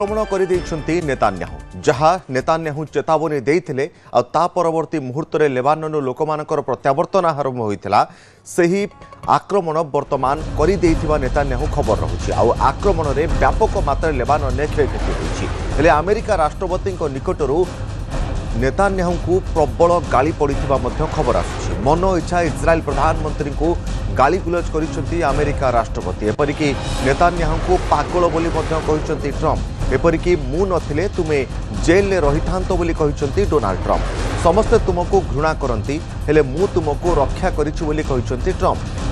आक्रमण कर नेतान्याहू जहाँ नेतान्याहू चेतावनी देते परवर्ती मुहूर्त में लेबानन लोकमानकर प्रत्यावर्तन आरंभ होता से आक्रमण वर्तमान कर नेतान्याहू खबर रही आक्रमण में व्यापक मात्रा लेबानन में क्षयक्षति होती अमेरिका राष्ट्रपति निकटरू नेतान्याहू को प्रबल गाली पड़ता खबर आसुछि। मन इच्छा इस्राएल प्रधानमंत्री को गाली गुलज कर अमेरिका राष्ट्रपति एपरिक नेतान्याहू को पागल बोली कहते ट्रंप एपरिक मु नथिले तुमे जेल में रही था बोली डोनाल्ड ट्रंप समस्ते तुमको घृणा करती हेले मु तुमको रक्षा करी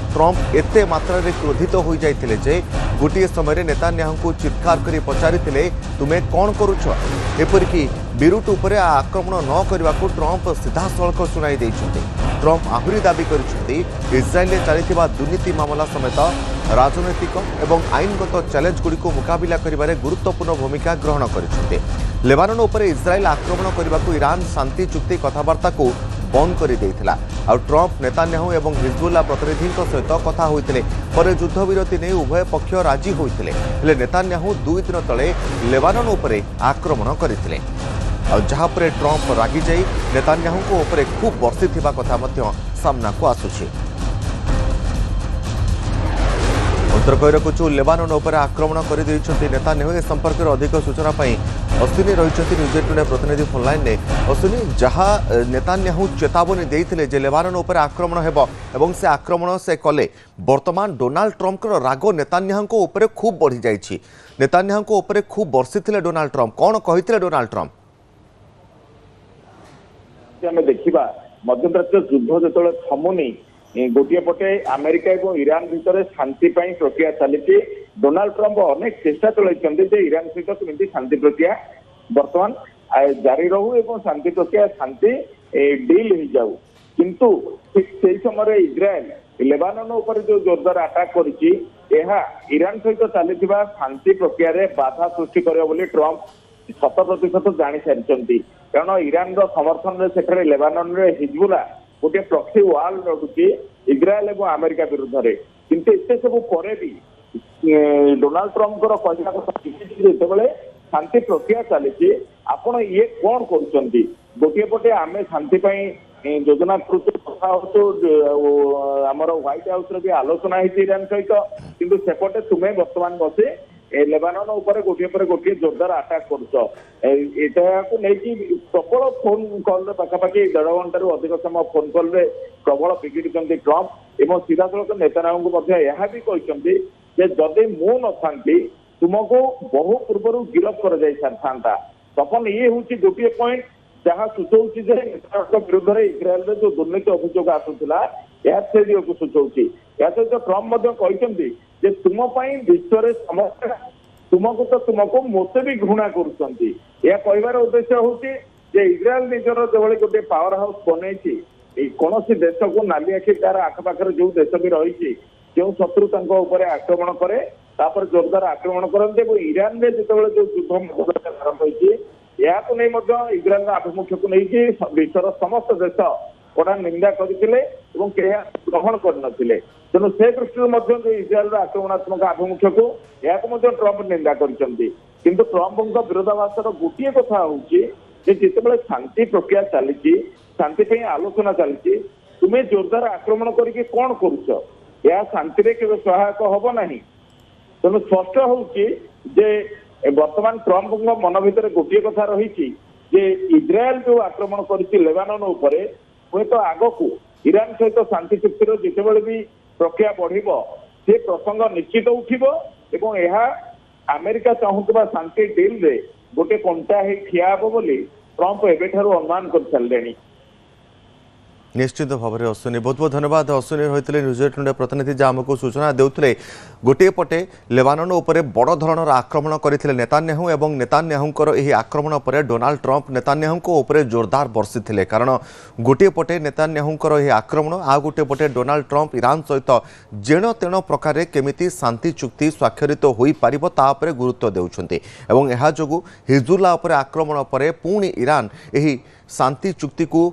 ट्रंप एते मात्रा रे क्रोधित हो जाइथिले जे गोटे समय नेतान्याहू को चित्कार करी पचारिथिले तुमे कौन करुछ एपरिक बीरुट उपर आक्रमण न करने को ट्रंप सीधासख शुणाई देइछन्ते। ट्रंप आहुरी दाबी करिसेंति इस्राएल में चली दुर्नीति मामला समेत राजनैतिक और आईनगत चैलेंज गुड़ी को मुकाबिला करिबारे गुरुत्वपूर्ण भूमिका ग्रहण करिसेंते। लेबानन उपर इस्राएल आक्रमण करने को ईरान शांति चुक्ति कथबार्ता को बंद कर देइथिला और ट्रंप नेतान्याहू एवं हिजबुल्ला प्रतिनिधि सहित कथा होइतिले पर युद्ध विरति नहीं उभय पक्ष राजी होइतिले हेले नेतान्याहू 2 दिन तले लेबानन उपर आक्रमण करथिले जहाँ पर ट्रंप रागी जाई नेतान्याहू को ऊपर खूब बर्षि कथा सामना को आसुछि। उत्तर कही रखुछु लेबानन उपर आक्रमण कर नेतान्याहू ए संपर्क में अधिक सूचना अश्विनी रही न्यूज टुडे प्रतिनिधि फोनलाइन ने अश्विनी जहाँ नेतान्याहू चेतावनी देते जे लेबानन उपर आक्रमण हेबो एवं से आक्रमण से कले वर्तमान डोनाल्ड ट्रंप राग नेतान्याहू उपर खूब बढ़ी जाइछि। नेतान्याहू उपर खूब बर्षि डोनाल्ड ट्रंप कौन कहते डोनाल्ड ट्रंप आम देखा मध्यप्राच्य युद्ध जो थमुनी गोटे पटे अमेरिका और ईरान भितर शांति प्रक्रिया चली डोनाल्ड ट्रंप अनेक चेष्टा चलते ईरान सहित केमती शांति प्रक्रिया बर्तमान जारी रहू और शांति प्रक्रिया शांति डील हो जाऊ किंतु ठीक से समय इस्राएल लेबानन उपर जो जोरदार अटैक करिछि ईरान सहित चली शांति प्रक्रिया बाधा सृष्टि कर ट्रंप 100% जानी सारी कारण ईरान समर्थन से लेबानन हिजबुल्ला गोटे प्रॉक्सी वाल रखुची इस्राएल और अमेरिका विरुद्ध में किंतु एते सब पर भी डोनाल्ड ट्रंप कहना कथा शांति प्रक्रिया चली आपण ये कौन कर गोटे पटे आम शांति योजना कथा आमर व्हाइट हाउस भी आलोचना होती ईरान सहित किंतु सेपटे तुम्हें बर्तमान बसे लेबानन उपर गोटे जोरदार अटैक कर प्रबल फोन कॉल पाखापाखि 1.5 घंटा अधिक समय फोन कॉल प्रबल बिगिड़ी ट्रंप एवं सीधा सड़क नेतान्याहू भी कहते जदि मु न तुमको बहु पूर्व गिरफ्त कर तखन ये हूँ गोटे पॉइंट जहाँ सूचौची विरुद्ध में इस्राएल जो दुर्नीति अभियोग आसूला को सूचौची सहित ट्रंप कहते तुम विश्व समस्या तुमको तो तुमको मत भी घृणा कर उद्देश्य हूँ इस्राएल निजर जो गोटे पावर हाउस बनई कौन देश को नाली आखि तार आखपाखे जो देश भी रही जो शत्रु आक्रमण करे जोरदार आक्रमण करते ईरान में जो युद्ध आरंभ हो इस्राएल आभिमुख्य को लेकिन विश्वर समस्त देश कड़ा निंदा करते ग्रहण करते तेणु से दृष्टि इस्राएल आक्रमणात्मक आभिमुख्य को ट्रंप निंदा करते ट्रंप विरोधाभासर गोटे कथा हूँ जिते शांति प्रक्रिया चली शांति आलोचना चली तुम्हें जोरदार आक्रमण करके कौन करुच शांति के सहायक हम ना तेणु स्पष्ट हूँ बर्तमान ट्रंप मन भर गोटे कथा रही इस्राएल जो आक्रमण कर लेबानन उपर हूँ तो आग को ईरान सहित शांति चुक्तिर जिते भी प्रक्रिया बढ़ से प्रसंग निश्चित उठो अमेरिका चाहूबा शांति डील रे गोटे कंटा ठिया हे बोली ट्रंप एबेठारु अनुमान कर सारे निश्चित भाव में अश्विनी बहुत बहुत धन्यवाद। अश्विनी रही न्यूज टुडे प्रतिनिधि जहाँ आमको सूचना देते गोटे पटे लेबानन उपर बड़ धरणर आक्रमण करते नेतान्याहू एवं नेतान्याहूंकर यह आक्रमण पर डोनाल्ड ट्रंप नेतान्याहूंको उपर जोरदार बर्षि कारण गोटे पटे नेतान्याहूंकर यह आक्रमण आ गोटे पटे डोनाल्ड ट्रंप ईरान सहित जेण तेण प्रकार केमिति शांति चुक्ति स्वाक्षरित हो पारिबो ता उपरे गुरुत्व देउछन्ते एवं एहा जोगु हिजबुल्ला उपर आक्रमण पर पुणी ईरान यही शांति चुक्ति को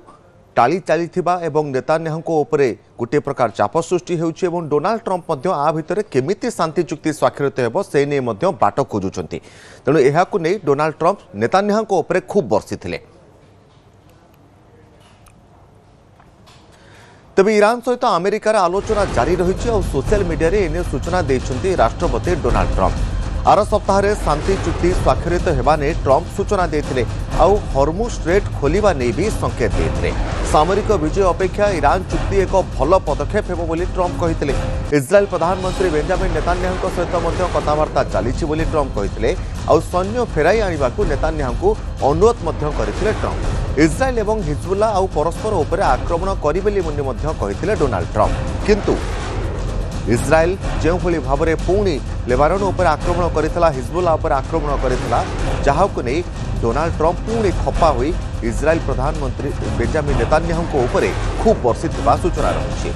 टाली चलीथिबा एवं नेतान्याहुको उपरे गोटे प्रकार चाप सृष्टि हेउछि एवं डोनाल्ड ट्रंप मध्य आ भितर केमिति शांति चुक्ति स्वाक्षरित हेबो से नै मध्य बाट खोजुछन्ति। तेणु एहाकु नै डोनाल्ड ट्रंप नेतान्याहुको उपरे खूब बर्षिथिले। तेबे ईरान सहित अमेरिकार आलोचना जारी रही और सोशल मीडिया रे एने सूचना देइछन्ति राष्ट्रपति डोनाल्ड ट्रंप। आर सप्ताह शांति चुक्ति स्वाक्षरित हेबा ने ट्रंप सूचना देथिले आउ हॉर्मुज स्ट्रेट खोलिबा नै भी संकेत देथिले। सामरिक विजय अपेक्षा ईरान चुक्ति एक भल पदक्षेप हेबो बोली ट्रंप कहिथिले। इस्राएल प्रधानमंत्री बेंजामिन नेतान्याहुको सहित मध्य कथबार्ता चलीछि बोली ट्रंप कहिथिले आउ सैन्य फेराई आनिबाकू नेतान्याहुको अनुरोध मध्य करिथिले ट्रंप। इस्राएल एवं हिजबुल्ला आउ परस्पर उपरे आक्रमण करिबेली मध्य कहिथिले डोनाल्ड ट्रंप। किंतु इस्राएल जो भाव में पुणी लेबानन उपर आक्रमण करथिला हिजबुल्ला उपर आक्रमण करथिला जहाको नै डोनाल्ड ट्रंप पुणी खपा होई इस्राएल प्रधानमंत्री बेंजामिन नेतान्याहुको उपरे खूब बर्षिथिबा सूचना रहिछि।